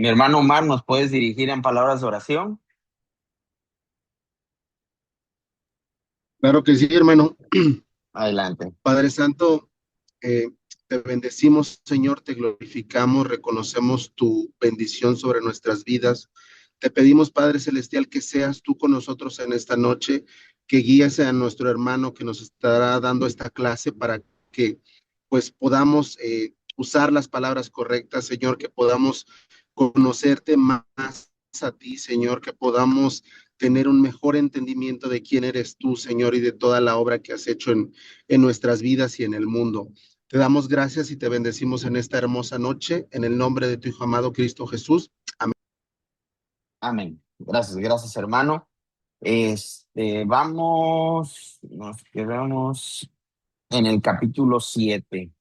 Mi hermano Omar, ¿nos puedes dirigir en palabras de oración? Claro que sí, hermano. Adelante. Padre Santo, eh, te bendecimos, Señor, te glorificamos, reconocemos tu bendición sobre nuestras vidas. Te pedimos, Padre Celestial, que seas tú con nosotros en esta noche, que guíes a nuestro hermano que nos estará dando esta clase para que pues podamos usar las palabras correctas, Señor, que podamos conocerte más a ti, Señor, que podamos tener un mejor entendimiento de quién eres tú, Señor, y de toda la obra que has hecho en nuestras vidas y en el mundo. Te damos gracias y te bendecimos en esta hermosa noche, en el nombre de tu Hijo amado Cristo Jesús. Amén. Amén. Gracias, hermano. Nos quedamos en el capítulo 7.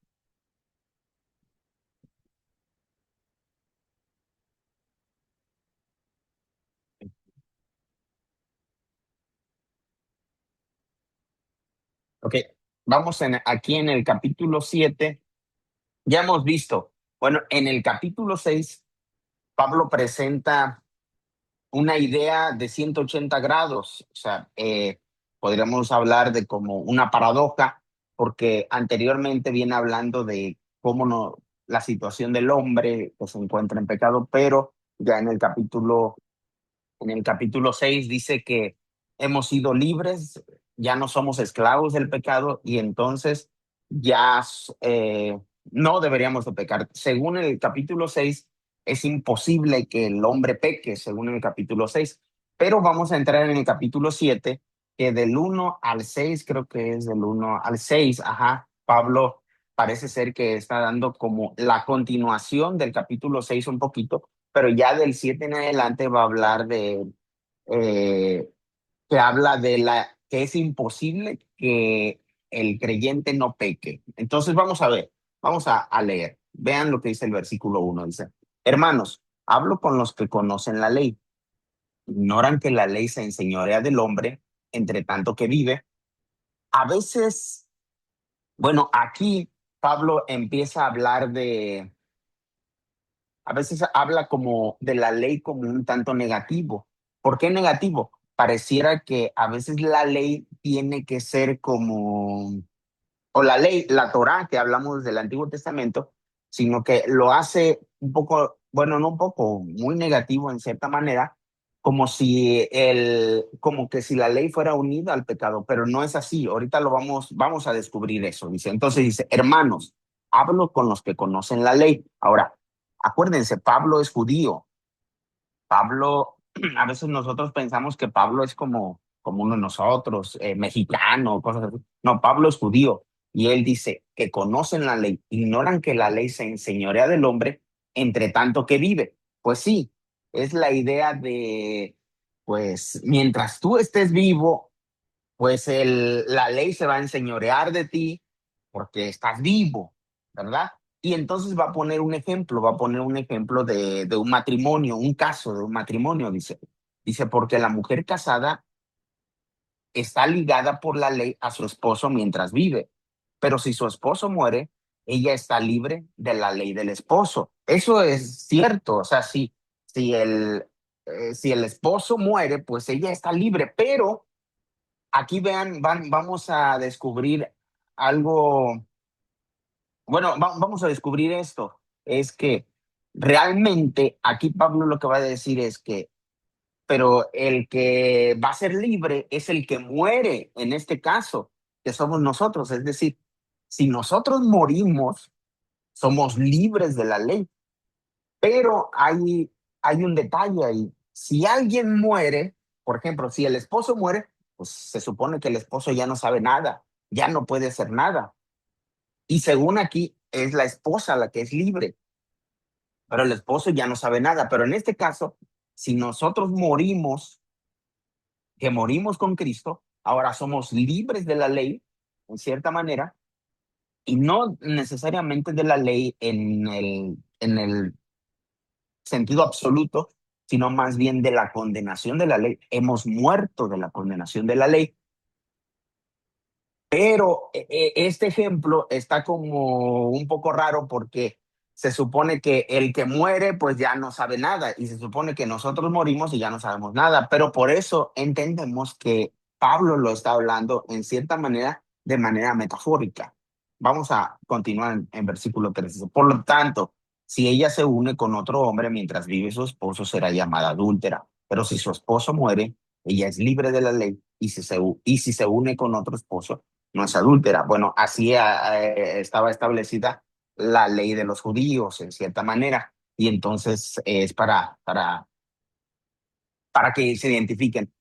Ok, aquí en el capítulo 7. Ya hemos visto, bueno, en el capítulo 6, Pablo presenta una idea de 180 grados. O sea, podríamos hablar de como una paradoja, porque anteriormente viene hablando de cómo no, la situación del hombre que se encuentra en pecado, pero ya en el capítulo 6 dice que hemos sido libres, ya no somos esclavos del pecado y entonces ya no deberíamos de pecar. Según el capítulo 6 es imposible que el hombre peque, según el capítulo 6, pero vamos a entrar en el capítulo 7, que del 1 al 6, creo que es del 1 al 6, ajá, Pablo parece ser que está dando como la continuación del capítulo 6 un poquito, pero ya del 7 en adelante va a hablar eh, que habla de que es imposible que el creyente no peque. Entonces vamos a ver, vamos a leer. Vean lo que dice el versículo 1. Dice: hermanos, hablo con los que conocen la ley. Ignoran que la ley se enseñorea del hombre entre tanto que vive. A veces, bueno, aquí Pablo empieza a hablar a veces habla como de la ley como un tanto negativo. ¿Por qué negativo? Pareciera que a veces la ley tiene que ser como, o la ley, la Torá, que hablamos del Antiguo Testamento, sino que lo hace un poco, bueno, no un poco, muy negativo en cierta manera, como que si la ley fuera unida al pecado, pero no es así. Ahorita vamos a descubrir eso. Dice, entonces dice, hermanos, hablo con los que conocen la ley. Ahora, acuérdense, Pablo es judío. Pablo, a veces nosotros pensamos que Pablo es como uno de nosotros, mexicano, cosas así. No, Pablo es judío y él dice que conocen la ley, ignoran que la ley se enseñorea del hombre entre tanto que vive. Pues sí, es la idea de, pues, mientras tú estés vivo, pues la ley se va a enseñorear de ti porque estás vivo, ¿verdad? Y entonces va a poner un ejemplo de un matrimonio, un caso de un matrimonio, dice, porque la mujer casada está ligada por la ley a su esposo mientras vive, pero si su esposo muere, ella está libre de la ley del esposo. Eso es cierto, o sea, si el esposo muere, pues ella está libre, pero aquí vamos a descubrir algo, bueno, vamos a descubrir esto, es que realmente aquí Pablo lo que va a decir es que, pero el que va a ser libre es el que muere, en este caso, que somos nosotros, es decir, si nosotros morimos, somos libres de la ley, pero hay un detalle ahí. Si alguien muere, por ejemplo, si el esposo muere, pues se supone que el esposo ya no sabe nada, ya no puede hacer nada. Y según aquí, es la esposa la que es libre, pero el esposo ya no sabe nada. Pero en este caso, si nosotros morimos, que morimos con Cristo, ahora somos libres de la ley, en cierta manera, y no necesariamente de la ley en el sentido absoluto, sino más bien de la condenación de la ley. Hemos muerto de la condenación de la ley, pero este ejemplo está como un poco raro porque se supone que el que muere pues ya no sabe nada y se supone que nosotros morimos y ya no sabemos nada, pero por eso entendemos que Pablo lo está hablando en cierta manera de manera metafórica. Vamos a continuar en versículo 13. Por lo tanto, si ella se une con otro hombre mientras vive su esposo, será llamada adúltera. Pero si su esposo muere, ella es libre de la ley y si se une con otro esposo, no es adúltera. Bueno, así estaba establecida la ley de los judíos en cierta manera. Y entonces es para que se identifiquen.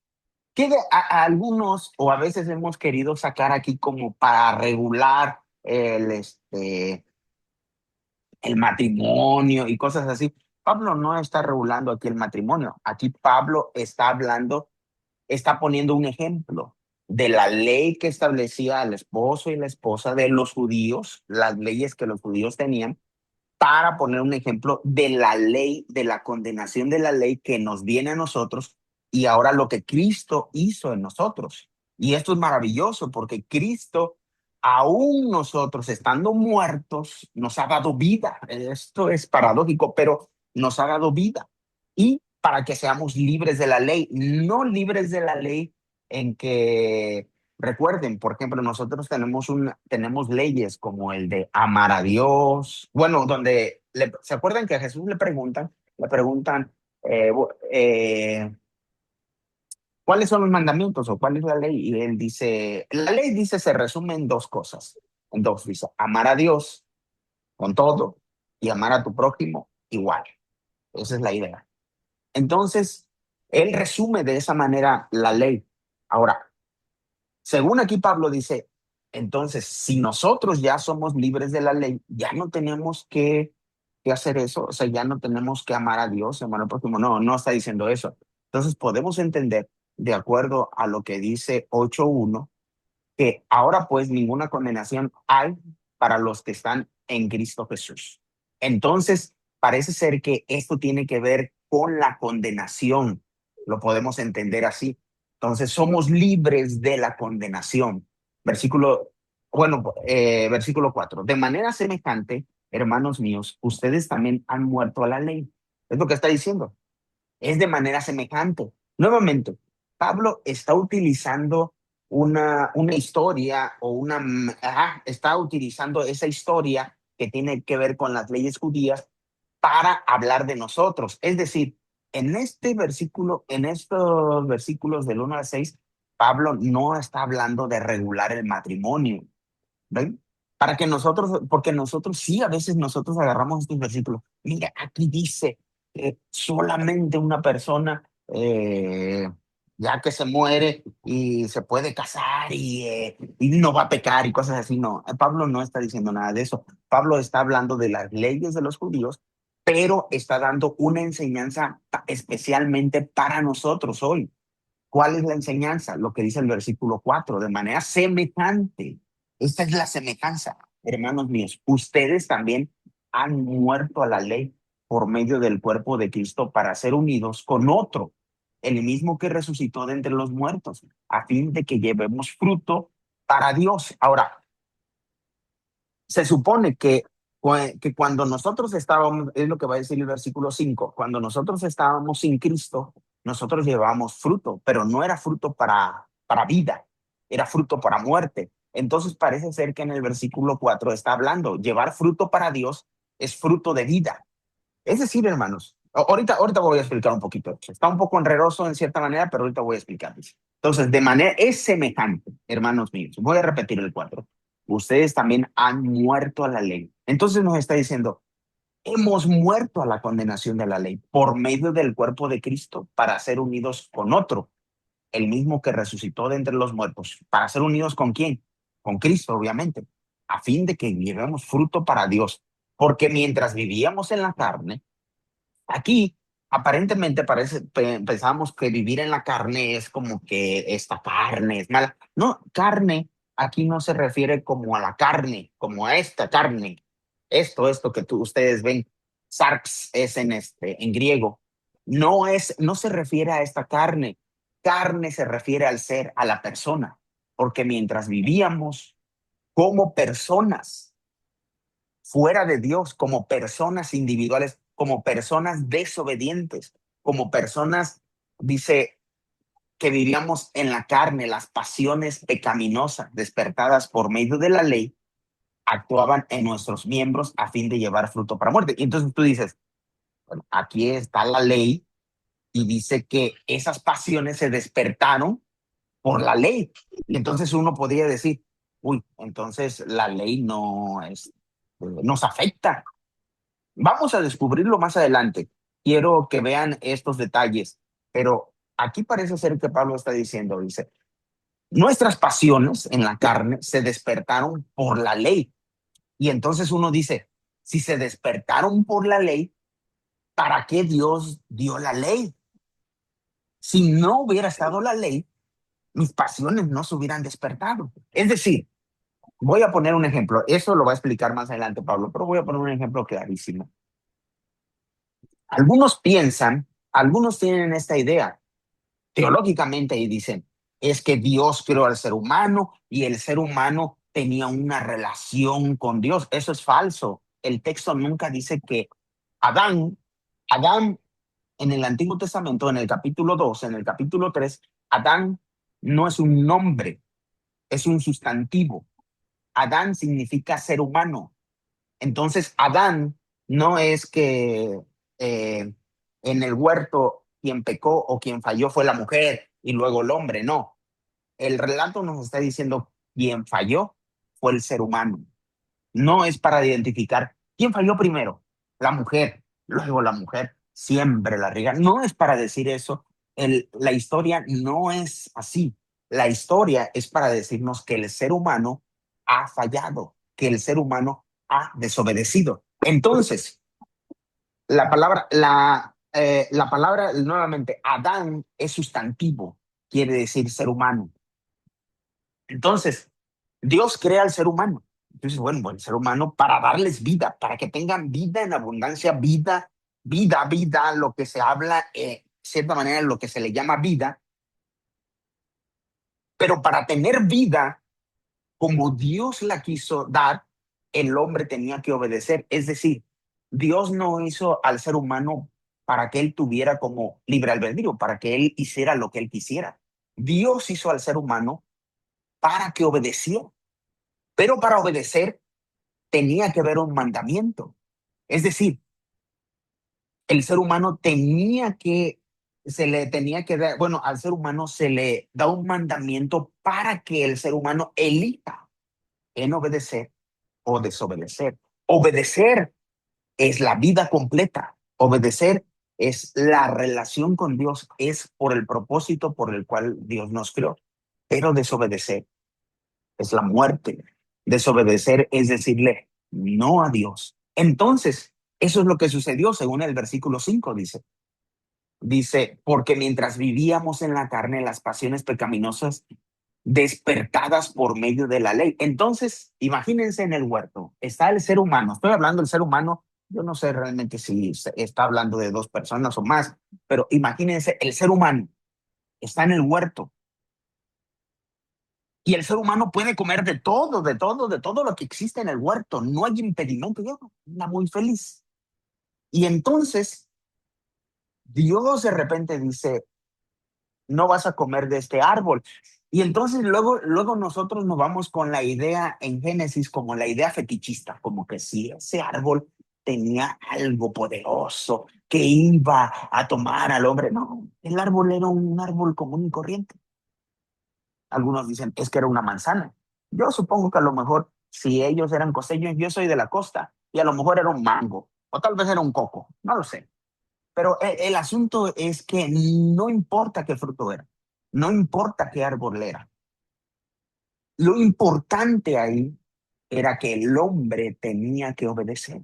Que a algunos o a veces hemos querido sacar aquí como para regular el matrimonio y cosas así. Pablo no está regulando aquí el matrimonio. Aquí Pablo está hablando, está poniendo un ejemplo de la ley que establecía al esposo y la esposa de los judíos, las leyes que los judíos tenían, para poner un ejemplo de la ley, de la condenación de la ley que nos viene a nosotros y ahora lo que Cristo hizo en nosotros. Y esto es maravilloso porque Cristo, aún nosotros estando muertos, nos ha dado vida. Esto es paradójico, pero nos ha dado vida. Y para que seamos libres de la ley, no libres de la ley en que recuerden, por ejemplo, nosotros tenemos leyes como el de amar a Dios. Bueno, donde se acuerdan que a Jesús le preguntan ¿cuáles son los mandamientos o cuál es la ley? Y él dice, la ley dice se resume en dos cosas, en dos, dice, amar a Dios con todo y amar a tu prójimo igual. Esa es la idea. Entonces, él resume de esa manera la ley. Ahora, según aquí Pablo dice, entonces, si nosotros ya somos libres de la ley, ya no tenemos que hacer eso, o sea, ya no tenemos que amar a Dios, amar al prójimo. No, no está diciendo eso. Entonces, podemos entender, de acuerdo a lo que dice 8.1, que ahora pues ninguna condenación hay para los que están en Cristo Jesús. Entonces, parece ser que esto tiene que ver con la condenación, lo podemos entender así. Entonces, somos libres de la condenación. Versículo, versículo 4. De manera semejante, hermanos míos, ustedes también han muerto a la ley. Es lo que está diciendo. Es de manera semejante. Nuevamente, Pablo está utilizando una historia o está utilizando esa historia que tiene que ver con las leyes judías para hablar de nosotros. Es decir, en este versículo, en estos versículos del 1 al 6, Pablo no está hablando de regular el matrimonio. ¿Ven? Para que nosotros, porque nosotros sí, a veces nosotros agarramos estos versículos. Mira, aquí dice que solamente una persona, ya que se muere y se puede casar y no va a pecar y cosas así. No, Pablo no está diciendo nada de eso. Pablo está hablando de las leyes de los judíos, pero está dando una enseñanza especialmente para nosotros hoy. ¿Cuál es la enseñanza? Lo que dice el versículo 4, de manera semejante. Esta es la semejanza, hermanos míos. Ustedes también han muerto a la ley por medio del cuerpo de Cristo para ser unidos con otro, el mismo que resucitó de entre los muertos, a fin de que llevemos fruto para Dios. Ahora, se supone que cuando nosotros estábamos, es lo que va a decir el versículo 5, cuando nosotros estábamos sin Cristo, nosotros llevábamos fruto, pero no era fruto para vida, era fruto para muerte. Entonces parece ser que en el versículo 4 está hablando, llevar fruto para Dios es fruto de vida. Es decir, hermanos, ahorita voy a explicar un poquito. Está un poco enredoso en cierta manera, pero ahorita voy a explicarles. Entonces, de manera, es semejante, hermanos míos. Voy a repetir el 4. Ustedes también han muerto a la ley. Entonces nos está diciendo, hemos muerto a la condenación de la ley por medio del cuerpo de Cristo para ser unidos con otro, el mismo que resucitó de entre los muertos. ¿Para ser unidos con quién? Con Cristo, obviamente, a fin de que llevemos fruto para Dios. Porque mientras vivíamos en la carne, aquí aparentemente pensamos que vivir en la carne es como que esta carne es mala. No, carne aquí no se refiere como a la carne, como a esta carne. Esto que ustedes ven, sarx es en griego. No se refiere a esta carne. Carne se refiere al ser, a la persona. Porque mientras vivíamos como personas, fuera de Dios, como personas individuales, como personas desobedientes, como personas, dice, que vivíamos en la carne, las pasiones pecaminosas despertadas por medio de la ley, actuaban en nuestros miembros a fin de llevar fruto para muerte. Y entonces tú dices, bueno, aquí está la ley y dice que esas pasiones se despertaron por la ley. Y entonces uno podría decir, uy, entonces la ley no es, nos afecta. Vamos a descubrirlo más adelante. Quiero que vean estos detalles, pero aquí parece ser que Pablo está diciendo, dice, nuestras pasiones en la carne se despertaron por la ley. Y entonces uno dice, si se despertaron por la ley, ¿para qué Dios dio la ley? Si no hubiera estado la ley, mis pasiones no se hubieran despertado. Es decir, voy a poner un ejemplo. Eso lo va a explicar más adelante Pablo, pero voy a poner un ejemplo clarísimo. Algunos piensan, algunos tienen esta idea teológicamente y dicen, es que Dios creó al ser humano y el ser humano tenía una relación con Dios. Eso es falso. El texto nunca dice que Adán, Adán en el Antiguo Testamento, en el capítulo 2, en el capítulo 3, Adán no es un nombre, es un sustantivo. Adán significa ser humano. Entonces, Adán no es que en el huerto quien pecó o quien falló fue la mujer y luego el hombre, no. El relato nos está diciendo quien falló fue el ser humano. No es para identificar quién falló primero, la mujer, luego la mujer siempre la riega. No es para decir eso. La historia no es así. La historia es para decirnos que el ser humano ha fallado, que el ser humano ha desobedecido. Entonces, la palabra nuevamente, Adán es sustantivo, quiere decir ser humano. Entonces, Dios crea al ser humano. Entonces, bueno, el ser humano para darles vida, para que tengan vida en abundancia, vida, lo que se habla, de cierta manera, lo que se le llama vida, pero para tener vida, como Dios la quiso dar, el hombre tenía que obedecer. Es decir, Dios no hizo al ser humano para que él tuviera como libre albedrío, para que él hiciera lo que él quisiera. Dios hizo al ser humano para que obedeciera. Pero para obedecer tenía que haber un mandamiento. Es decir, el ser humano se le tenía que dar, bueno, al ser humano se le da un mandamiento para que el ser humano elija en obedecer o desobedecer. Obedecer es la vida completa. Obedecer es la relación con Dios, es por el propósito por el cual Dios nos creó. Pero desobedecer es la muerte. Desobedecer es decirle no a Dios. Entonces, eso es lo que sucedió según el versículo 5 dice. Dice, porque mientras vivíamos en la carne, las pasiones pecaminosas despertadas por medio de la ley. Entonces, imagínense en el huerto, está el ser humano. Estoy hablando del ser humano, yo no sé realmente si está hablando de dos personas o más, pero imagínense el ser humano está en el huerto. Y el ser humano puede comer de todo lo que existe en el huerto. No hay impedimento. Yo anda muy feliz. Y entonces Dios de repente dice, no vas a comer de este árbol. Y entonces luego nosotros nos vamos con la idea en Génesis como la idea fetichista, como que si ese árbol tenía algo poderoso que iba a tomar al hombre. No, el árbol era un árbol común y corriente. Algunos dicen, es que era una manzana. Yo supongo que a lo mejor, si ellos eran costeños, yo soy de la costa, y a lo mejor era un mango, o tal vez era un coco, no lo sé. Pero el asunto es que no importa qué fruto era, no importa qué árbol era. Lo importante ahí era que el hombre tenía que obedecer.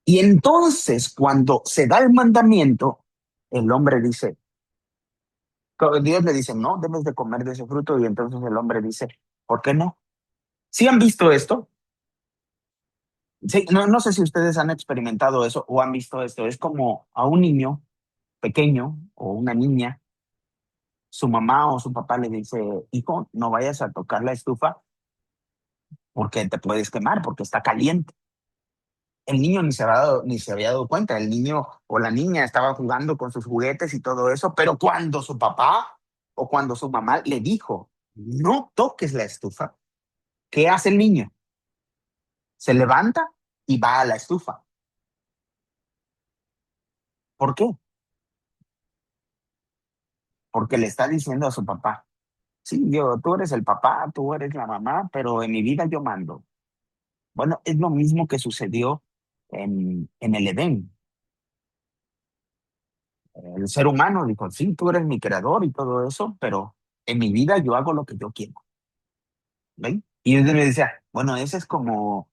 Y entonces, cuando se da el mandamiento, el hombre dice, Dios le dice, no, debes de comer de ese fruto, y entonces el hombre dice, ¿por qué no? ¿Sí han visto esto? Sí, no sé si ustedes han experimentado eso o han visto esto. Es como a un niño pequeño o una niña, su mamá o su papá le dice, hijo, no vayas a tocar la estufa porque te puedes quemar, porque está caliente. El niño ni se había dado cuenta. El niño o la niña estaba jugando con sus juguetes y todo eso, pero cuando su papá o cuando su mamá le dijo, no toques la estufa, ¿qué hace el niño? Se levanta y va a la estufa. ¿Por qué? Porque le está diciendo a su papá, sí, tú eres el papá, tú eres la mamá, pero en mi vida yo mando. Bueno, es lo mismo que sucedió en el Edén. El ser humano dijo, sí, tú eres mi creador y todo eso, pero en mi vida yo hago lo que yo quiero. ¿Ven? Y él me decía, bueno, esa es como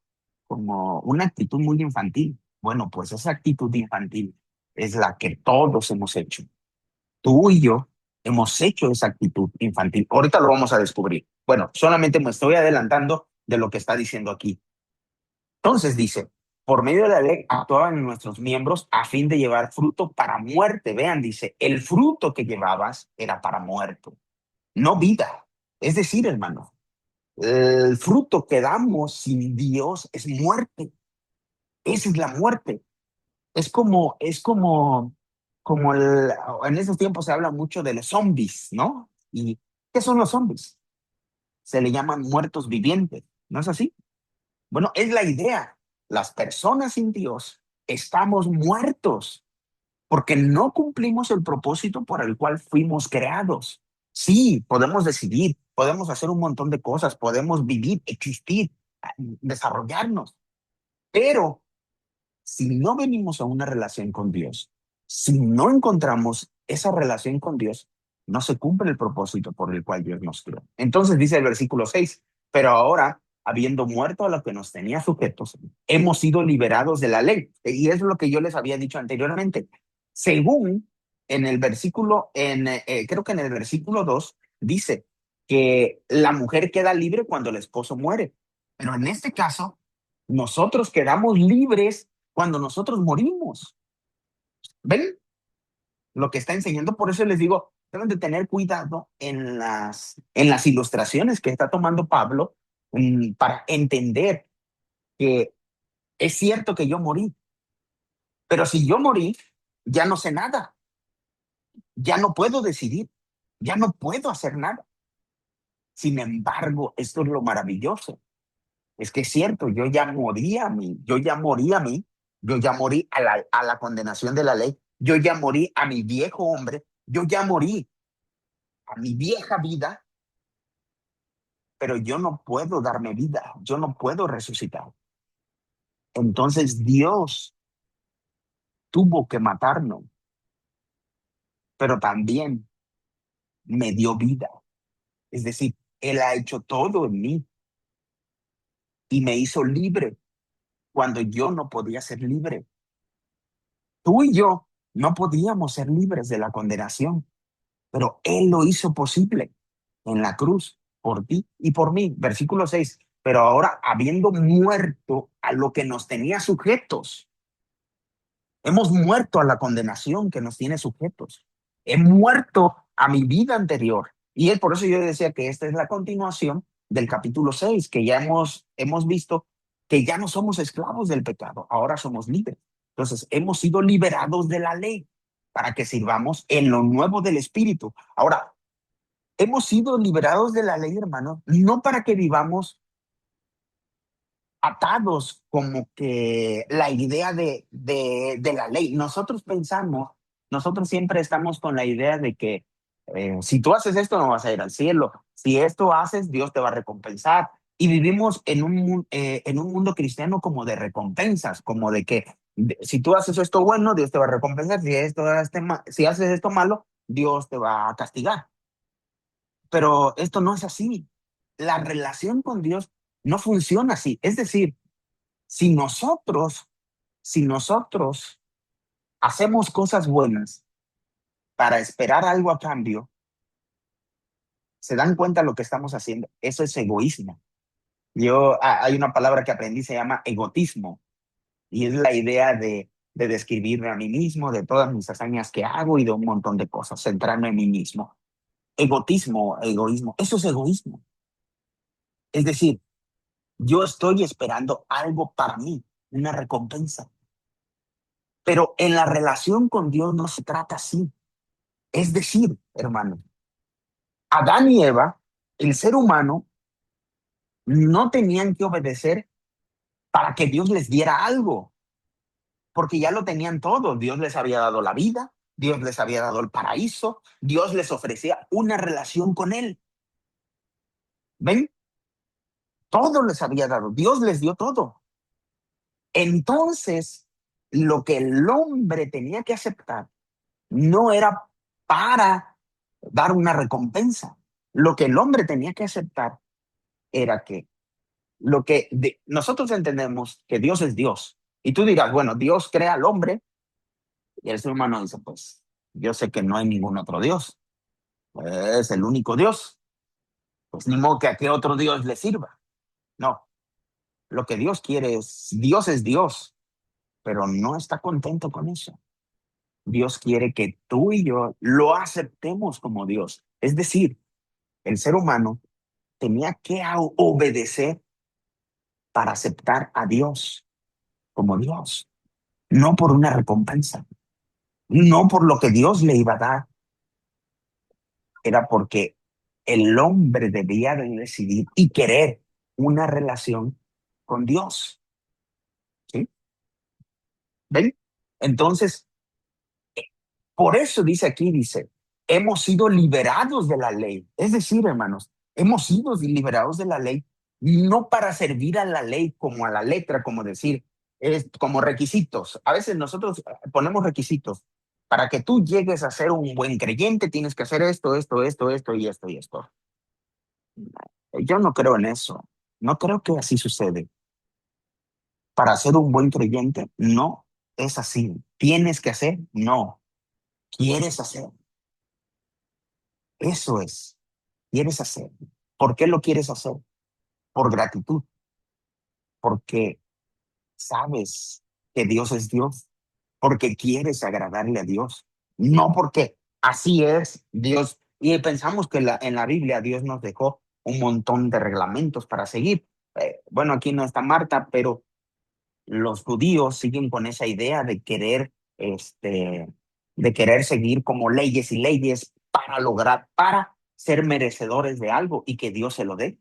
una actitud muy infantil. Bueno, pues esa actitud infantil es la que todos hemos hecho. Tú y yo hemos hecho esa actitud infantil. Ahorita lo vamos a descubrir. Bueno, solamente me estoy adelantando de lo que está diciendo aquí. Entonces dice, por medio de la ley actuaban en nuestros miembros a fin de llevar fruto para muerte. Vean, dice, el fruto que llevabas era para muerte, no vida. Es decir, hermano, el fruto que damos sin Dios es muerte. Esa es la muerte. Es como en esos tiempos se habla mucho de los zombies, ¿no? ¿Y qué son los zombies? Se le llaman muertos vivientes, ¿no es así? Bueno, es la idea. Las personas sin Dios estamos muertos porque no cumplimos el propósito por el cual fuimos creados. Sí, podemos decidir, podemos hacer un montón de cosas, podemos vivir, existir, desarrollarnos, pero si no venimos a una relación con Dios, si no encontramos esa relación con Dios, no se cumple el propósito por el cual Dios nos creó. Entonces dice el versículo 6, pero ahora, habiendo muerto a lo que nos tenía sujetos, hemos sido liberados de la ley. Y es lo que yo les había dicho anteriormente. Según en el versículo, creo que en el versículo 2 dice que la mujer queda libre cuando el esposo muere. Pero en este caso, nosotros quedamos libres cuando nosotros morimos. ¿Ven lo que está enseñando? Por eso les digo, deben de tener cuidado en las ilustraciones que está tomando Pablo, para entender que es cierto que yo morí, pero si yo morí, ya no sé nada, ya no puedo decidir, ya no puedo hacer nada. Sin embargo, esto es lo maravilloso. Es que es cierto, yo ya morí a mí, yo ya morí a mí, yo ya morí a la condenación de la ley, yo ya morí a mi viejo hombre, yo ya morí a mi vieja vida, pero yo no puedo darme vida, yo no puedo resucitar. Entonces Dios tuvo que matarnos, pero también me dio vida. Es decir, Él ha hecho todo en mí y me hizo libre cuando yo no podía ser libre. Tú y yo no podíamos ser libres de la condenación, pero Él lo hizo posible en la cruz por ti y por mí. Versículo 6. Pero ahora, habiendo muerto a lo que nos tenía sujetos, hemos muerto a la condenación que nos tiene sujetos. He muerto a mi vida anterior. Y es por eso yo decía que esta es la continuación del capítulo 6, que ya hemos visto que ya no somos esclavos del pecado, ahora somos libres. Entonces, hemos sido liberados de la ley para que sirvamos en lo nuevo del Espíritu. Ahora, hemos sido liberados de la ley, hermano, no para que vivamos atados como que la idea de la ley. Nosotros siempre estamos con la idea de que si tú haces esto no vas a ir al cielo, si esto haces Dios te va a recompensar. Y vivimos en un mundo cristiano como de recompensas, como de que si tú haces esto bueno, Dios te va a recompensar, si haces esto malo, Dios te va a castigar. Pero esto no es así. La relación con Dios no funciona así. Es decir, si nosotros, si nosotros hacemos cosas buenas para esperar algo a cambio, se dan cuenta de lo que estamos haciendo. Eso es egoísmo. Hay una palabra que aprendí, se llama egotismo, y es la idea de describirme a mí mismo, de todas mis hazañas que hago y de un montón de cosas, centrarme en mí mismo. Egotismo, egoísmo, eso es egoísmo. Es decir, Yo estoy esperando algo para mí, una recompensa. Pero en la relación con Dios no se trata así. Es decir, hermano, Adán y Eva, el ser humano, no tenían que obedecer para que Dios les diera algo, porque ya lo tenían todo. Dios les había dado la vida, Dios les había dado el paraíso, Dios les ofrecía una relación con Él. ¿Ven? Todo les había dado, Dios les dio todo. Entonces, lo que el hombre tenía que aceptar no era para dar una recompensa. Lo que el hombre tenía que aceptar era que nosotros entendemos que Dios es Dios. Y tú dirás, bueno, Dios crea al hombre y el ser humano dice, pues yo sé que no hay ningún otro Dios. Es el único Dios. Pues ni modo que a qué otro Dios le sirva. No, lo que Dios es Dios, pero no está contento con eso. Dios quiere que tú y yo lo aceptemos como Dios. Es decir, el ser humano tenía que obedecer para aceptar a Dios como Dios, no por una recompensa, no por lo que Dios le iba a dar, era porque el hombre debía de decidir y querer una relación con Dios. ¿Sí? ¿Ven? Entonces, por eso dice aquí, dice, hemos sido liberados de la ley. Es decir, hermanos, hemos sido liberados de la ley no para servir a la ley como a la letra, como decir, es como requisitos. A veces nosotros ponemos requisitos. Para que tú llegues a ser un buen creyente, tienes que hacer esto, esto, esto, esto y esto y esto. Yo no creo en eso. No creo que así sucede. Para ser un buen creyente, no es así. ¿Tienes que hacer? No. ¿Quieres hacer? Eso es. ¿Quieres hacer? ¿Por qué lo quieres hacer? Por gratitud, porque sabes que Dios es Dios, porque quieres agradarle a Dios, no porque así es Dios. Y pensamos que en la Biblia Dios nos dejó un montón de reglamentos para seguir. Bueno, aquí no está Marta, pero los judíos siguen con esa idea de querer seguir como leyes y leyes para lograr, para ser merecedores de algo y que Dios se lo dé.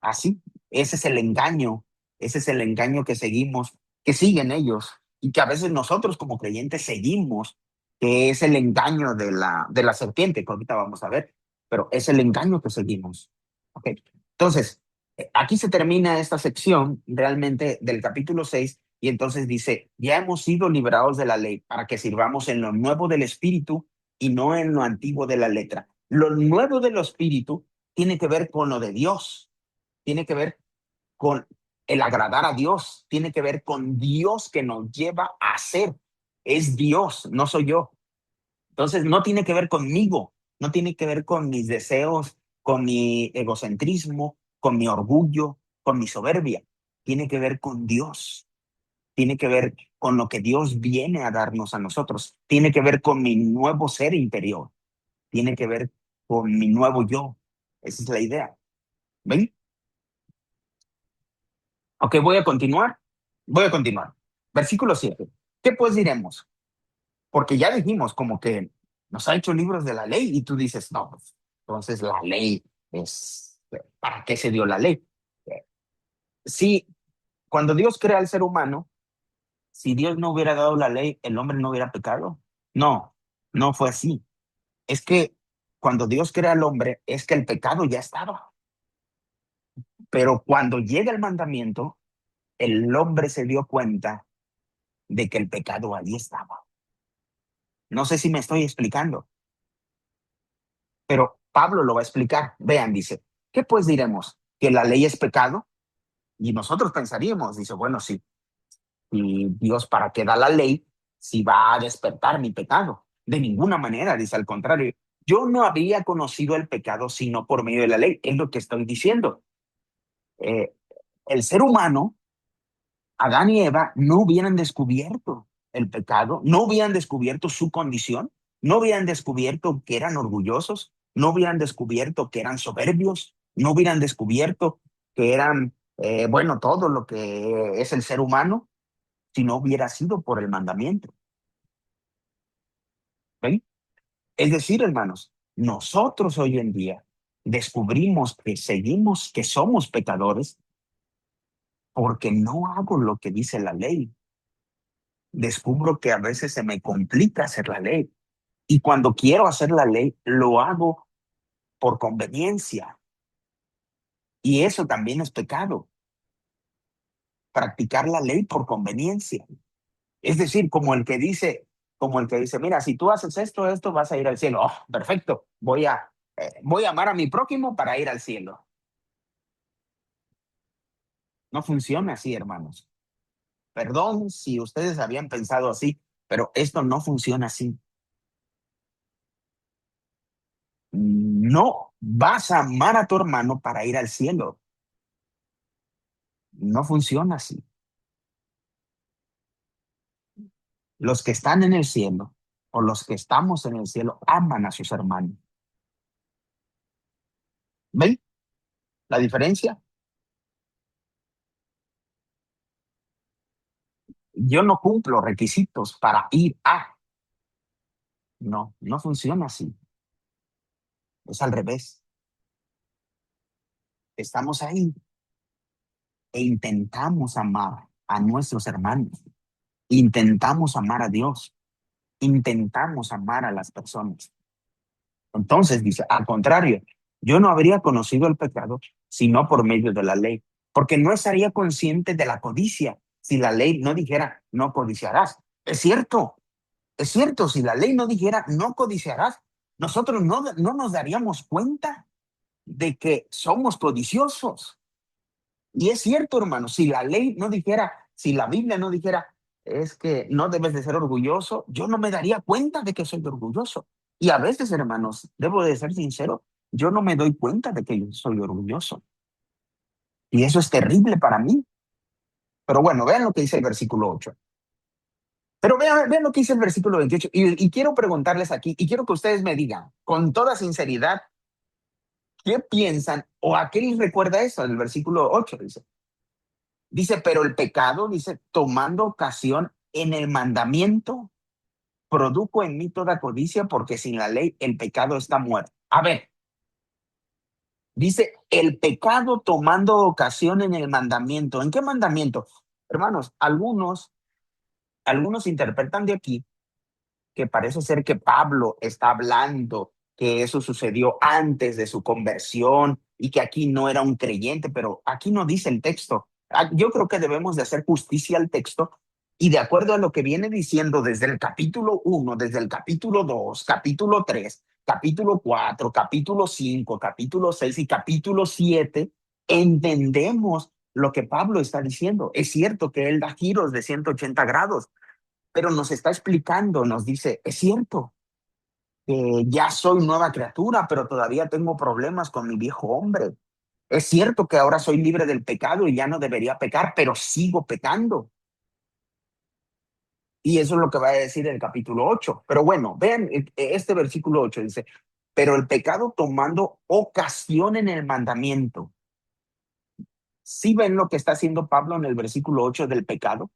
Así, ese es el engaño, ese es el engaño que seguimos, que siguen ellos y que a veces nosotros como creyentes seguimos, que es el engaño de la serpiente, que ahorita vamos a ver, pero es el engaño que seguimos. ¿Ok? Entonces, aquí se termina esta sección realmente del capítulo 6 y entonces dice, ya hemos sido liberados de la ley para que sirvamos en lo nuevo del espíritu y no en lo antiguo de la letra. Lo nuevo del espíritu tiene que ver con lo de Dios, tiene que ver con el agradar a Dios, tiene que ver con Dios que nos lleva a ser. Es Dios, no soy yo. Entonces no tiene que ver conmigo, no tiene que ver con mis deseos, con mi egocentrismo, con mi orgullo, con mi soberbia. Tiene que ver con Dios, tiene que ver con lo que Dios viene a darnos a nosotros, tiene que ver con mi nuevo ser interior, tiene que ver con mi nuevo yo. Esa es la idea. ¿Ven? Ok, voy a continuar. Voy a continuar. Versículo 7. ¿Qué pues diremos? Porque ya dijimos como que nos ha hecho libros de la ley y tú dices, no, pues, entonces la ley es, ¿para qué se dio la ley? Sí, cuando Dios crea al ser humano, si Dios no hubiera dado la ley, el hombre no hubiera pecado. No, no fue así. Es que cuando Dios crea al hombre, es que el pecado ya estaba. Pero cuando llega el mandamiento, el hombre se dio cuenta de que el pecado allí estaba. No sé si me estoy explicando, pero Pablo lo va a explicar. Vean, dice, ¿qué pues diremos? ¿Que la ley es pecado? Y nosotros pensaríamos, dice, bueno, sí, y Dios para qué da la ley si va a despertar mi pecado. De ninguna manera, dice, al contrario, yo no había conocido el pecado sino por medio de la ley. Es lo que estoy diciendo. Eh, el ser humano, Adán y Eva, no hubieran descubierto el pecado, no hubieran descubierto su condición, no hubieran descubierto que eran orgullosos, no hubieran descubierto que eran soberbios, no hubieran descubierto que eran, bueno, todo lo que es el ser humano, si no hubiera sido por el mandamiento. ¿Ven? Es decir, hermanos, nosotros hoy en día descubrimos que seguimos, que somos pecadores porque no hago lo que dice la ley. Descubro que a veces se me complica hacer la ley. Y cuando quiero hacer la ley, lo hago por conveniencia. Y eso también es pecado, practicar la ley por conveniencia. Es decir, como el que dice, mira, si tú haces esto, esto, vas a ir al cielo. Oh, perfecto, voy a amar a mi prójimo para ir al cielo. No funciona así, hermanos. Perdón si ustedes habían pensado así, pero esto no funciona así. No vas a amar a tu hermano para ir al cielo. No funciona así. Los que están en el cielo o los que estamos en el cielo aman a sus hermanos. ¿Ven la diferencia? Yo no cumplo requisitos para ir a. No, no funciona así. Es al revés. Estamos ahí e intentamos amar a nuestros hermanos. Intentamos amar a Dios. Intentamos amar a las personas. Entonces dice, al contrario, yo no habría conocido el pecado sino por medio de la ley, porque no estaría consciente de la codicia si la ley no dijera, no codiciarás. Es cierto, si la ley no dijera, no codiciarás, nosotros no nos daríamos cuenta de que somos codiciosos. Y es cierto, hermano, si la ley no dijera, si la Biblia no dijera, es que no debes de ser orgulloso, yo no me daría cuenta de que soy orgulloso. Y a veces, hermanos, debo de ser sincero, yo no me doy cuenta de que yo soy orgulloso. Y eso es terrible para mí. Pero bueno, vean lo que dice el versículo 8. Pero vean lo que dice el versículo 28. Y quiero preguntarles aquí, y quiero que ustedes me digan, con toda sinceridad, ¿qué piensan o a qué les recuerda eso? El versículo 8 dice, pero el pecado, dice, tomando ocasión en el mandamiento, produjo en mí toda codicia, porque sin la ley el pecado está muerto. A ver, dice, el pecado tomando ocasión en el mandamiento. ¿En qué mandamiento? Hermanos, algunos interpretan de aquí que parece ser que Pablo está hablando que eso sucedió antes de su conversión y que aquí no era un creyente, pero aquí no dice el texto. Yo creo que debemos de hacer justicia al texto y de acuerdo a lo que viene diciendo desde el capítulo 1, desde el capítulo 2, capítulo 3, capítulo 4, capítulo 5, capítulo 6 y capítulo 7, entendemos lo que Pablo está diciendo. Es cierto que él da giros de 180 grados, pero nos está explicando, nos dice, es cierto que ya soy nueva criatura, pero todavía tengo problemas con mi viejo hombre. Es cierto que ahora soy libre del pecado y ya no debería pecar, pero sigo pecando. Y eso es lo que va a decir el capítulo 8. Pero bueno, vean este versículo 8 dice, pero el pecado tomando ocasión en el mandamiento. ¿Sí ven lo que está haciendo Pablo en el versículo 8 del pecado?